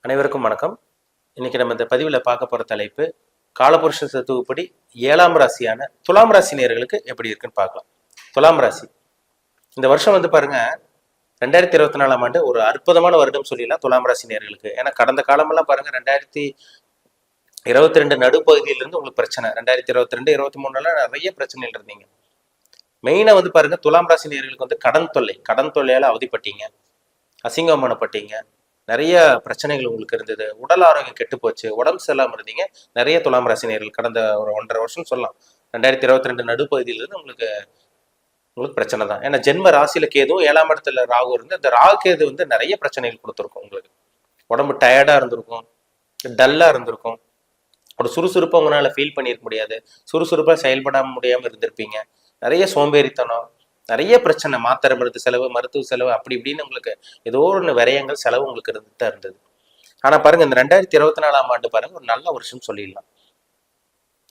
அனைவருக்கும் வணக்கம். இன்னைக்கு நம்ம இந்த பதிவில் பார்க்க போகிற தலைப்பு காலபுருஷ தத்துவப்படி 7ஆம் ராசியான துலாம் ராசி நேயர்களுக்கு எப்படி இருக்குன்னு பார்க்கலாம். துலாம் ராசி இந்த வருஷம் பாருங்க 2024ஆம் ஆண்டு ஒரு அற்புதமான வருடம் சொல்லிடலாம் துலாம் ராசி நேயர்களுக்கு. ஏன்னா கடந்த காலமெல்லாம் பாருங்க 2022 நடுப்பகுதியிலிருந்து உங்களுக்கு பிரச்சனை, 2022 23 நிறைய பிரச்சனைகள் இருந்தீங்க. மெயினாக பாருங்க துலாம் ராசி நேயர்களுக்கு கடன் தொல்லையால் அவதிப்பட்டீங்க, அசிங்கமானப்பட்டீங்க, நிறைய பிரச்சனைகள் உங்களுக்கு இருந்தது, உடல் ஆரோக்கியம் கெட்டு போச்சு, உடம்பு சரியில்லாம இருந்தீங்க. நிறைய துலாம் ராசி நேயர்கள் கடந்த ஒரு 1.5 வருஷம் சொல்லலாம், 2022 நடுப்பகுதியிலிருந்து உங்களுக்கு பிரச்சனை தான். ஏன்னா ஜென்ம ராசியில கேதுவும் 7ஆம் இடத்துல ராகு இருந்து அந்த ராகு கேது நிறைய பிரச்சனைகள் கொடுத்துருக்கும். உங்களுக்கு உடம்பு டயர்டா இருந்திருக்கும், டல்லா இருந்திருக்கும், ஒரு சுறுசுறுப்பா உங்களால ஃபீல் பண்ணியிருக்க முடியாது, சுறுசுறுப்பா செயல்பட முடியாம இருந்திருப்பீங்க, நிறைய சோம்பேறித்தனம், நிறைய பிரச்சனை, மாத்திரை மருந்து செலவு, மருத்துவ செலவு, அப்படி இப்படின்னு உங்களுக்கு ஏதோ ஒன்று விரயங்கள் செலவு உங்களுக்கு இருந்துதான் இருந்தது. ஆனா பாருங்க இந்த 2024ஆம் ஆண்டு பாருங்க ஒரு நல்ல வருஷம் சொல்லிடலாம்.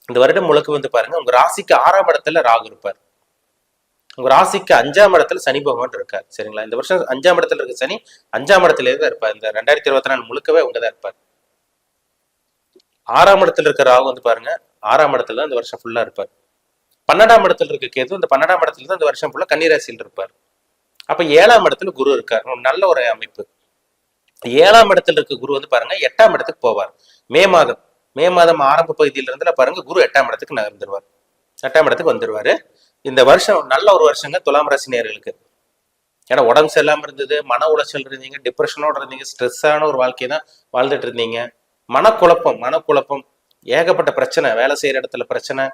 இந்த வருடம் முழுக்க பாருங்க உங்க ராசிக்கு 6ஆம் இடத்துல ராகு இருப்பார், உங்க ராசிக்கு 5ஆம் இடத்துல சனி பகவான் இருக்கார். சரிங்களா? இந்த வருஷம் 5ஆம் இடத்துல இருக்க சனி 5ஆம் இடத்துல தான் இருப்பார். இந்த 2024 முழுக்கவே உங்கதான் இருப்பார். 6ஆம் இடத்துல இருக்க ராகு பாருங்க 6ஆம் இடத்துல தான் இந்த வருஷம் ஃபுல்லா இருப்பார். 12ஆம் இடத்துல இருக்க கேது இந்த 12ஆம் இடத்துல தான் இந்த வருஷம் ஃபுல்லா கன்னிராசியில் இருப்பார். அப்ப 7ஆம் இடத்துல குரு இருக்கார், நல்ல ஒரு அமைப்பு. 7ஆம் இடத்துல இருக்க குரு பாருங்க 8ஆம் இடத்துக்கு போவார். மே மாதம் ஆரம்ப பகுதியில இருந்து பாருங்க குரு 8ஆம் இடத்துக்கு நகர்ந்துருவார், 8ஆம் இடத்துக்கு வந்துருவாரு. இந்த வருஷம் நல்ல ஒரு வருஷங்க துலாம் ராசி நேயர்களுக்கு. ஏன்னா உடம்பு சரியில்லாம இருந்தது, மன உளைச்சல் இருந்தீங்க, டிப்ரெஷனோட இருந்தீங்க, ஸ்ட்ரெஸ்ஸான ஒரு வாழ்க்கையை தான் வாழ்ந்துட்டு இருந்தீங்க. மனக்குழப்பம், ஏகப்பட்ட பிரச்சனை, வேலை செய்யற இடத்துல பிரச்சனை,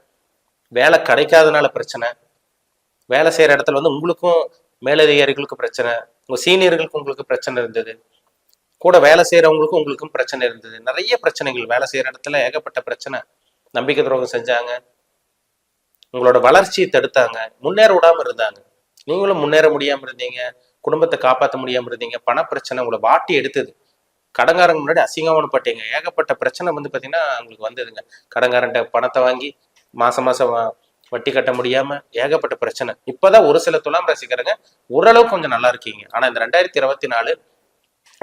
வேலை கிடைக்காதனால பிரச்சனை, வேலை செய்யற இடத்துல உங்களுக்கும் மேலதிகாரிகளுக்கும் பிரச்சனை, உங்க சீனியர்களுக்கும் உங்களுக்கு பிரச்சனை இருந்தது, கூட வேலை செய்யறவங்களுக்கும் உங்களுக்கும் பிரச்சனை இருந்தது. நிறைய பிரச்சனைகள், வேலை செய்யற இடத்துல ஏகப்பட்ட பிரச்சனை, நம்பிக்கை துரோகம் செஞ்சாங்க, உங்களோட வளர்ச்சியை தடுத்தாங்க, முன்னேற விடாம இருந்தாங்க, நீங்களும் முன்னேற முடியாம இருந்தீங்க, குடும்பத்தை காப்பாற்ற முடியாம இருந்தீங்க, பண பிரச்சனை உங்களை வாட்டி எடுத்தது, கடங்காரங்க முன்னாடி அசிங்கமானப்பட்டீங்க, ஏகப்பட்ட பிரச்சனை பாத்தீங்கன்னா உங்களுக்கு வந்ததுங்க. கடங்காரன்ட்ட பணத்தை வாங்கி மாசம் வட்டி கட்ட முடியாம ஏகப்பட்ட பிரச்சனை. இப்பதான் ஒரு சில துலாம் ராசிக்காரங்க ஓரளவுக்கு கொஞ்சம் நல்லா இருக்கீங்க. ஆனா இந்த 2024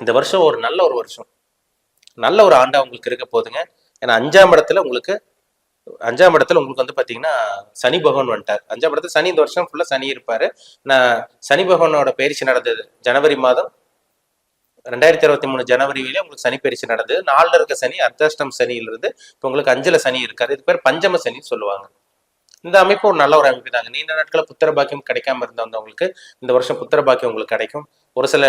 இந்த வருஷம் ஒரு நல்ல வருஷம், நல்ல ஒரு ஆண்டா உங்களுக்கு இருக்க போகுதுங்க. ஏன்னா 5ஆம் இடத்துல உங்களுக்கு பாத்தீங்கன்னா சனி பகவான் வந்துட்டார். 5ஆம் இடத்துல சனி இந்த வருஷம் ஃபுல்லா சனி இருப்பாரு. நான் சனி பகவானோட பயிற்சி நடந்தது ஜனவரி மாதம் 2023 ஜனவரியிலே உங்களுக்கு சனி பயிற்சி நடந்தது. 4ல இருக்க சனி அர்த்தாஷ்டம் சனியில இருந்து இப்ப உங்களுக்கு 5ல சனி இருக்காரு. இது பேர் பஞ்சம சனின்னு சொல்லுவாங்க. இந்த அமைப்பு ஒரு நல்ல ஒரு அமைப்பு தாங்க. நீண்ட நாட்கள புத்திர பாக்கியம் கிடைக்காம இருந்தவங்களுக்கு இந்த வருஷம் புத்திர பாக்கியம் உங்களுக்கு கிடைக்கும். ஒரு சில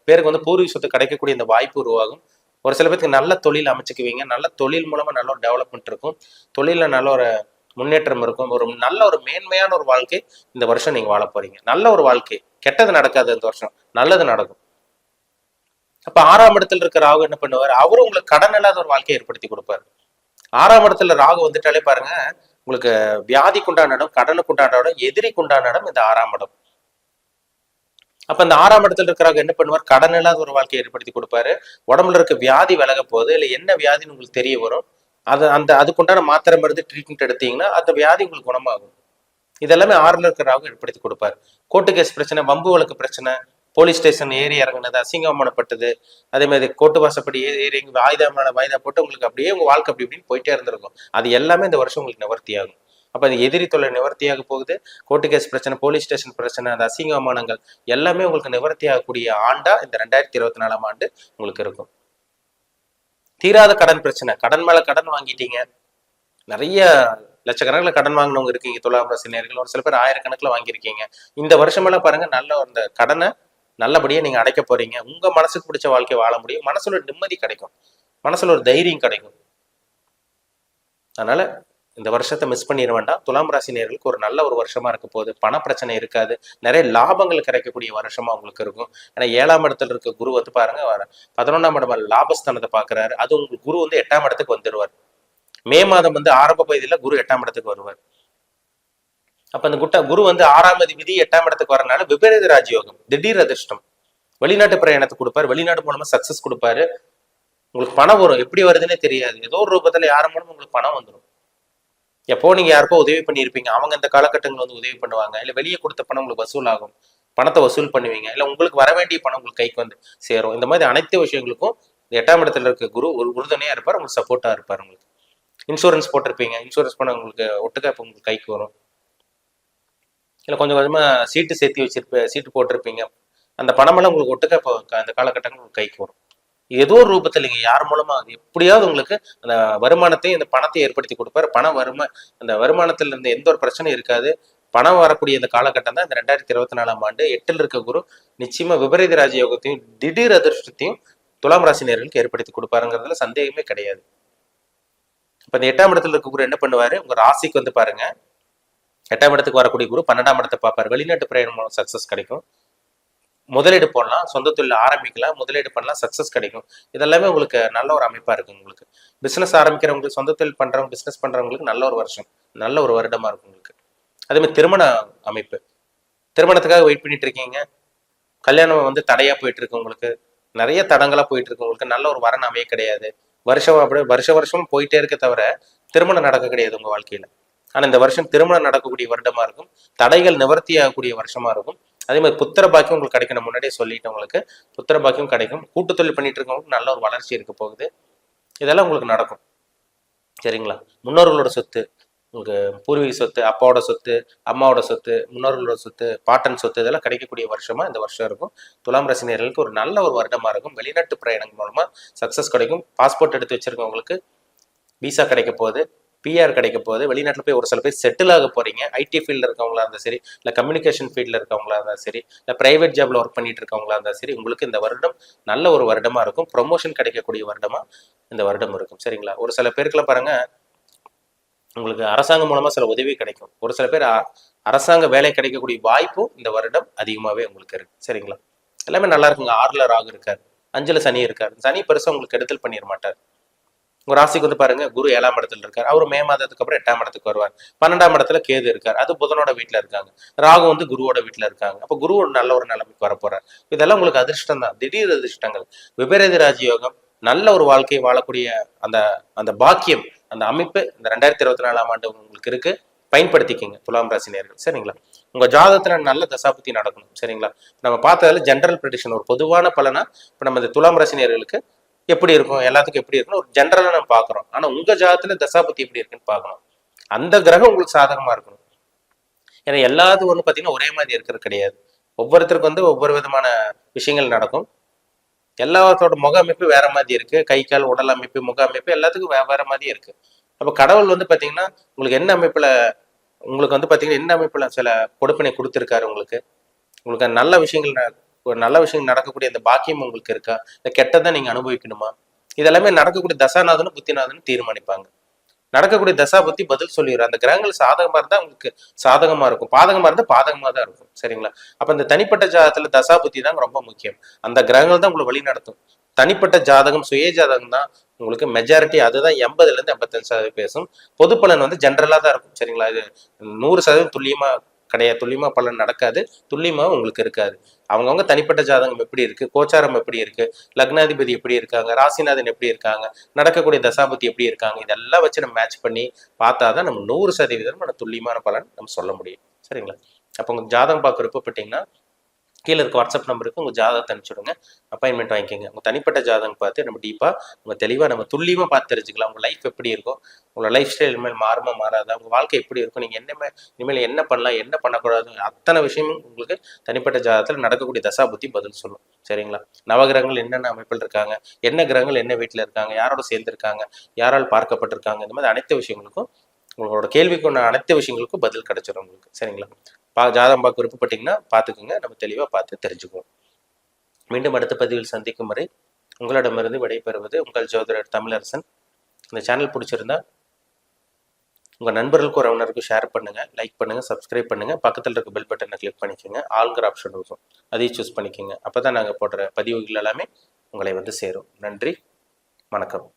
பேருக்கு பூர்வீக சொத்து கிடைக்கக்கூடிய இந்த வாய்ப்பு உருவாகும். ஒரு சில பேருக்கு நல்ல தொழில் அமைச்சுக்குவீங்க, நல்ல தொழில் மூலமா நல்ல ஒரு டெவலப்மெண்ட் இருக்கும், தொழில நல்ல ஒரு முன்னேற்றம் இருக்கும், ஒரு நல்ல ஒரு மேன்மையான ஒரு வாழ்க்கை இந்த வருஷம் நீங்க வாழ போறீங்க. நல்ல ஒரு வாழ்க்கை, கெட்டது நடக்காது இந்த வருஷம், நல்லது நடக்கும். அப்ப 6ஆம் இடத்துல இருக்க ராகு என்ன பண்ணுவார், அவரும் உங்களுக்கு கடன் இல்லாத ஒரு வாழ்க்கையை ஏற்படுத்தி கொடுப்பாரு. 6ஆம் இடத்துல ராகு வந்துட்டாலே பாருங்க உங்களுக்கு வியாதிக்கு உண்டான இடம், கடனுக்கு உண்டான இடம், எதிரிக்கு உண்டான இடம் இந்த 6ஆம் இடம். அப்ப இந்த 6ஆம் இடத்துல இருக்கிறாங்க என்ன பண்ணுவார், கடன் இல்லாத ஒரு வாழ்க்கையை ஏற்படுத்தி கொடுப்பாரு. உடம்புல இருக்க வியாதி விலக போகுது, இல்ல என்ன வியாதின்னு உங்களுக்கு தெரிய வரும், அதுக்குண்டான மாத்திரை மருந்து ட்ரீட்மெண்ட் எடுத்தீங்கன்னா அந்த வியாதி உங்களுக்கு குணமாகும். இதெல்லாமே 6ல இருக்கிறாங்க ஏற்படுத்தி கொடுப்பாரு. கோர்ட்டு கேஸ் பிரச்சனை, வம்பு வழக்கு பிரச்சனை, போலீஸ் ஸ்டேஷன் ஏறி இறங்கினது, அசிங்கமானப்பட்டது, அதே மாதிரி கோர்ட்டு வாசப்படி ஏறி வாய்தா போட்டு உங்களுக்கு அப்படியே உங்க வாழ்க்கை அப்படி இப்படின்னு போயிட்டே இருந்திருக்கும். அது எல்லாமே இந்த வருஷம் உங்களுக்கு நிவர்த்தி ஆகும். அப்ப அந்த எதிரி தொல்லை நிவர்த்தியாக போகுது, கோர்ட்டு கேஸ் பிரச்சனை, போலீஸ் ஸ்டேஷன் பிரச்சனை, அந்த அசிங்கமானங்கள் எல்லாமே உங்களுக்கு நிவர்த்தி ஆகக்கூடிய ஆண்டா இந்த 2024ஆம் ஆண்டு உங்களுக்கு இருக்கும். தீராத கடன் பிரச்சனை, கடன் மேல கடன் வாங்கிட்டீங்க, நிறைய லட்சக்கணக்கில் கடன் வாங்கினவங்க இருக்கீங்க துலாம் ராசி நேயர்கள். ஒரு சில பேர் ஆயிரக்கணக்கில் வாங்கியிருக்கீங்க. இந்த வருஷமெல்லாம் பாருங்க நல்ல அந்த கடனை நல்லபடியா நீங்க அடைக்க போறீங்க. உங்க மனசுக்கு பிடிச்ச வாழ்க்கையை வாழ முடியும், மனசுல ஒரு நிம்மதி கிடைக்கும், மனசுல ஒரு தைரியம் கிடைக்கும். அதனால இந்த வருஷத்தை மிஸ் பண்ணிட வேண்டாம். துலாம் ராசி நேயர்களுக்கு ஒரு நல்ல ஒரு வருஷமா இருக்க போகுது. பண பிரச்சனை இருக்காது, நிறைய லாபங்கள் கிடைக்கக்கூடிய வருஷமா உங்களுக்கு இருக்கும். ஏன்னா 7ஆம் இடத்துல இருக்க குரு பாருங்க 11ஆம் இடம் லாபஸ்தானத்தை பாக்குறாரு. அது உங்களுக்கு குரு 8ஆம் இடத்துக்கு வந்துடுவார். மே மாதம் ஆரம்ப பகுதியில குரு 8ஆம் இடத்துக்கு வருவார். அப்ப அந்த குரு 6ஆம் அதிபதி 8ஆம் இடத்துக்கு வரனால விபரீத ராஜயோகம், திடீர் அதிர்ஷ்டம், வெளிநாட்டு பிரயாணத்தை கொடுப்பாரு, வெளிநாடு மூலமா சக்சஸ் கொடுப்பாரு. உங்களுக்கு பணம் வரும், எப்படி வருதுன்னே தெரியாது, ஏதோ ஒரு ரூபத்துல யாரும் மூலமா உங்களுக்கு பணம் வந்துடும். எப்போ நீங்க யாருக்கோ உதவி பண்ணியிருப்பீங்க, அவங்க இந்த காலகட்டங்கள் உதவி பண்ணுவாங்க, இல்ல வெளியே கொடுத்த பணம் உங்களுக்கு வசூல் ஆகும், பணத்தை வசூல் பண்ணுவீங்க, இல்ல உங்களுக்கு வர வேண்டிய பணம் உங்களுக்கு கைக்கு சேரும். இந்த மாதிரி அனைத்து விஷயங்களுக்கும் 8ஆம் இடத்துல இருக்க குரு ஒரு உறுதுணையா இருப்பார், உங்களுக்கு சப்போர்ட்டா இருப்பார். உங்களுக்கு இன்சூரன்ஸ் போட்டிருப்பீங்க, இன்சூரன்ஸ் பண்ண உங்களுக்கு ஒட்டுக்கா இப்போ உங்களுக்கு கைக்கு வரும். இல்லை கொஞ்சம் கொஞ்சமா சீட்டு சேர்த்து சீட்டு போட்டிருப்பீங்க, அந்த பணமெல்லாம் உங்களுக்கு ஒட்டுக்கா இப்போ அந்த காலகட்டங்கள் உங்களுக்கு கைக்கு வரும். ஏதோ ஒரு ரூபத்தில் நீங்க யார் மூலமா எப்படியாவது உங்களுக்கு அந்த வருமானத்தை இந்த பணத்தை ஏற்படுத்தி கொடுப்பார். அந்த வருமானத்துல இருந்து எந்த ஒரு பிரச்சனையும் இருக்காது. பணம் வரக்கூடிய இந்த காலகட்டம் தான் இந்த 2024ஆம் ஆண்டு. 8ல் இருக்க குரு நிச்சயமா விபரீத ராஜயோகத்தையும் திடீர் அதிர்ஷ்டத்தையும் துலாம் ராசினியர்களுக்கு ஏற்படுத்தி கொடுப்பாருங்கிறதுல சந்தேகமே கிடையாது. இப்ப இந்த 8ஆம் இடத்துல இருக்க குரு என்ன பண்ணுவாரு, உங்க ராசிக்கு வந்து பாருங்க, 8ஆம் இடத்துக்கு வரக்கூடிய குரு 12ஆம் இடத்தை பார்ப்பாரு. வெளிநாட்டு பிரயாணம் மூலம் சக்சஸ் கிடைக்கும். முதலீடு போடலாம், சொந்த தொழில் ஆரம்பிக்கலாம், முதலீடு பண்ணலாம், சக்சஸ் கிடைக்கும். இதெல்லாமே உங்களுக்கு நல்ல ஒரு அமைப்பா இருக்கு. உங்களுக்கு பிசினஸ் ஆரம்பிக்கிறவங்களுக்கு, சொந்த தொழில் பண்றவங்க, பிசினஸ் பண்றவங்களுக்கு நல்ல ஒரு வருஷம், நல்ல ஒரு வருடமா இருக்கும் உங்களுக்கு. அதே மாதிரி திருமண அமைப்பு, திருமணத்துக்காக வெயிட் பண்ணிட்டு இருக்கீங்க, கல்யாணம் வந்து தடையா போயிட்டு இருக்கு, உங்களுக்கு நிறைய தடங்களா போயிட்டு இருக்கு, உங்களுக்கு நல்ல ஒரு வரன் அமைய கிடையாது. வருஷம் அப்படியே வருஷம் போயிட்டே இருக்க தவிர திருமணம் நடக்க கிடையாது உங்க வாழ்க்கையில. ஆனா இந்த வருஷம் திருமணம் நடக்கக்கூடிய வருடமா இருக்கும், தடைகள் நிவர்த்தி ஆகக்கூடிய வருஷமா இருக்கும். அதே மாதிரி புத்திர பாக்கியம் உங்களுக்கு கிடைக்கணும். முன்னாடியே சொல்லிட்டு உங்களுக்கு புத்திர பாக்கியம் கிடைக்கும். கூட்டு தொழில் பண்ணிட்டு இருக்கவங்களுக்கு நல்ல ஒரு வளர்ச்சி இருக்க போகுது. இதெல்லாம் உங்களுக்கு நடக்கும். சரிங்களா? முன்னோர்களோட சொத்து, உங்களுக்கு பூர்வீக சொத்து, அப்பாவோட சொத்து, அம்மாவோட சொத்து, முன்னோர்களோட சொத்து, பாட்டன் சொத்து, இதெல்லாம் கிடைக்கக்கூடிய வருஷமா இந்த வருஷம் இருக்கும். துலாம் ராசினியர்களுக்கு ஒரு நல்ல ஒரு வருடமா இருக்கும். வெளிநாட்டு பிரயாணம் மூலமா சக்சஸ் கிடைக்கும். பாஸ்போர்ட் எடுத்து வச்சிருக்கவங்களுக்கு விசா கிடைக்க போகுது, பிஆர் கிடைக்க போகுது. வெளிநாட்டில் போய் ஒரு சில பேர் செட்டில் ஆக போறீங்க. ஐடி ஃபீல்டில் இருக்கவங்களா இருந்தால் சரி, இல்லை கம்யூனிகேஷன் ஃபீல்டில் இருக்கவங்களா இருந்தால் சரி, இல்லை பிரைவேட் ஜாப்ல ஒர்க் பண்ணிட்டு இருக்கவங்களா இருந்தால் சரி, உங்களுக்கு இந்த வருடம் நல்ல ஒரு வருடமா இருக்கும். ப்ரொமோஷன் கிடைக்கக்கூடிய வருடமா இந்த வருடம் இருக்கும். சரிங்களா? ஒரு சில பேருக்குலாம் பாருங்க, உங்களுக்கு அரசாங்கம் மூலமா சில உதவி கிடைக்கும். ஒரு சில பேர் அரசாங்க வேலை கிடைக்கக்கூடிய வாய்ப்பும் இந்த வருடம் அதிகமாகவே உங்களுக்கு இருக்கு. சரிங்களா? எல்லாமே நல்லா இருக்குங்க. 6ல் ராகு இருக்காரு, 5ல் சனி இருக்காரு. சனி பெருசா உங்களுக்கு கெடுதல் பண்ணிட மாட்டார். உங்க ராசிக்கு வந்து பாருங்க, குரு 7ஆம் இடத்துல இருக்காரு. அவரு மே மாதத்துக்கு அப்புறம் 8ஆம் இடத்துக்கு வருவார். 12ஆம் இடத்துல கேது இருக்காரு, அது புதனோட வீட்டுல இருக்காங்க. ராகு வந்து குருவோட வீட்டுல இருக்காங்க. அப்ப குரு ஒரு நல்ல ஒரு நிலைமைக்கு வர போறார். இதெல்லாம் உங்களுக்கு அதிர்ஷ்டம் தான், திடீர் அதிர்ஷ்டங்கள். விபரீத ராஜயோகம், நல்ல ஒரு வாழ்க்கையை வாழக்கூடிய அந்த அந்த பாக்கியம், அந்த அமைப்பு இந்த 2024ஆம் ஆண்டு உங்களுக்கு இருக்கு. பயன்படுத்திக்கிங்க துலாம் ராசினியர்கள். சரிங்களா? உங்க ஜாதகத்துல நல்ல தசாபுத்தி நடக்கணும். சரிங்களா? நம்ம பார்த்ததுல ஜென்ரல் ப்ரெடிக்ஷன், ஒரு பொதுவான பலனா இப்ப நம்ம இந்த துலாம் ராசினியர்களுக்கு எப்படி இருக்கும், எல்லாத்துக்கும் எப்படி இருக்குன்னு ஒரு ஜென்ரலா நம்ம பாக்குறோம். ஆனா உங்க ஜாதகத்துல தசாபுத்தி எப்படி இருக்குன்னு பாக்கணும். அந்த கிரகம் உங்களுக்கு சாதகமா இருக்கணும். ஏன்னா எல்லாத்துக்கும் வந்து பாத்தீங்கன்னா ஒரே மாதிரி இருக்கிறது கிடையாது. ஒவ்வொருத்தருக்கு வந்து ஒவ்வொரு விதமான விஷயங்கள் நடக்கும். எல்லாத்தோட முக அமைப்பு வேற மாதிரி இருக்கு. கை கால் உடல் அமைப்பு, முக அமைப்பு எல்லாத்துக்கும் வேற மாதிரி இருக்கு. அப்ப கடவுள் வந்து பாத்தீங்கன்னா உங்களுக்கு என்ன அமைப்புல, உங்களுக்கு வந்து பாத்தீங்கன்னா என்ன அமைப்புல சில கொடுப்பினை கொடுத்துருக்காரு உங்களுக்கு. உங்களுக்கு நல்ல விஷயங்கள், ஒரு நல்ல விஷயம் நடக்கக்கூடிய அந்த பாக்கியம் உங்களுக்கு இருக்கா, இந்த கெட்டதை நீங்க அனுபவிக்கணுமா, இதெல்லாமே நடக்கக்கூடிய தசாநாதனும் புத்திநாதனும் தீர்மானிப்பாங்க. நடக்கக்கூடிய தசா புத்தி பதில் சொல்லிடுற அந்த கிரகங்கள் சாதகமா இருந்தா உங்களுக்கு சாதகமா இருக்கும், பாதகமா இருந்தா பாதகமா தான் இருக்கும். சரிங்களா? அப்ப இந்த தனிப்பட்ட ஜாதகத்துல தசா புத்தி தான் ரொம்ப முக்கியம். அந்த கிரகங்கள் தான் உங்களை வழி நடத்தும். தனிப்பட்ட ஜாதகம், சுய ஜாதகம் தான் உங்களுக்கு மெஜாரிட்டி. அதுதான் 80% 85% பேசும். பொது பலன் வந்து ஜென்ரலா தான் இருக்கும். சரிங்களா? இது 100% துல்லியமா கிடையாது. துல்லியமா பலன் நடக்காது, துல்லியமா உங்களுக்கு இருக்காது. அவங்கவுங்க தனிப்பட்ட ஜாதகம் எப்படி இருக்கு, கோச்சாரம் எப்படி இருக்கு, லக்னாதிபதி எப்படி இருக்காங்க, ராசிநாதன் எப்படி இருக்காங்க, நடக்கக்கூடிய தசாபதி எப்படி இருக்காங்க, இதெல்லாம் வச்சு நம்ம மேட்ச் பண்ணி பார்த்தாதான் நம்ம 100% துல்லியமான பலன் நம்ம சொல்ல முடியும். சரிங்களா? அப்போ உங்களுக்கு ஜாதகம் பார்க்க விருப்பப்பட்டீங்கன்னா கீழே இருக்க வாட்ஸ்அப் நம்பருக்கு உங்கள் ஜாதகத்தை அனுப்பிச்சுடுங்க, அப்பாயின்மெண்ட் வாங்கிக்கோங்க. உங்கள் தனிப்பட்ட ஜாதகம் பார்த்து நம்ம டீப்பாக, நம்ம தெளிவாக, நம்ம துல்லியமாக பார்த்து தெரிஞ்சுக்கலாம். உங்கள் லைஃப் எப்படி இருக்கும், உங்களோட லைஃப் ஸ்டைல் இனிமேல் மாறுமா மாறாதா, உங்கள் வாழ்க்கை எப்படி இருக்கும், நீங்கள் இனிமேல் என்ன பண்ணலாம், என்ன பண்ணக்கூடாது, அத்தனை விஷயமும் உங்களுக்கு தனிப்பட்ட ஜாதகத்தில் நடக்கக்கூடிய தசாபுத்தி பதில் சொல்லும். சரிங்களா? நவகிரகங்கள் என்னென்ன அமைப்பில் இருக்காங்க, என்ன கிரகங்கள் என்ன வீட்டில் இருக்காங்க, யாரோட சேர்ந்துருக்காங்க, யாரால் பார்க்கப்பட்டிருக்காங்க, இந்த மாதிரி அனைத்து விஷயங்களுக்கும், உங்களோட கேள்விக்கு அனைத்து விஷயங்களுக்கும் பதில் கிடைச்சிடும் உங்களுக்கு. சரிங்களா? ஜாதகம் பார்க்க விருப்பப்பட்டீங்கன்னா பார்த்துக்குங்க, நம்ம தெளிவாக பார்த்து தெரிஞ்சுக்குவோம். மீண்டும் அடுத்த பதிவில் சந்திக்கும் வரை உங்களிடமிருந்து விடைபெறுவது உங்கள் ஜோதிடர் தமிழரசன். இந்த சேனல் பிடிச்சிருந்தா உங்கள் நண்பர்களுக்கும் உறவினருக்கும் ஷேர் பண்ணுங்க, லைக் பண்ணுங்க, சப்ஸ்கிரைப் பண்ணுங்க. பக்கத்தில் இருக்க பெல் பட்டனை கிளிக் பண்ணிக்கோங்க. ஆல்கிற ஆப்ஷன் இருக்கும், அதையும் சூஸ் பண்ணிக்கோங்க. அப்போ தான் நாங்கள் போடுற பதிவுகள் எல்லாமே உங்களை வந்து சேரும். நன்றி, வணக்கம்.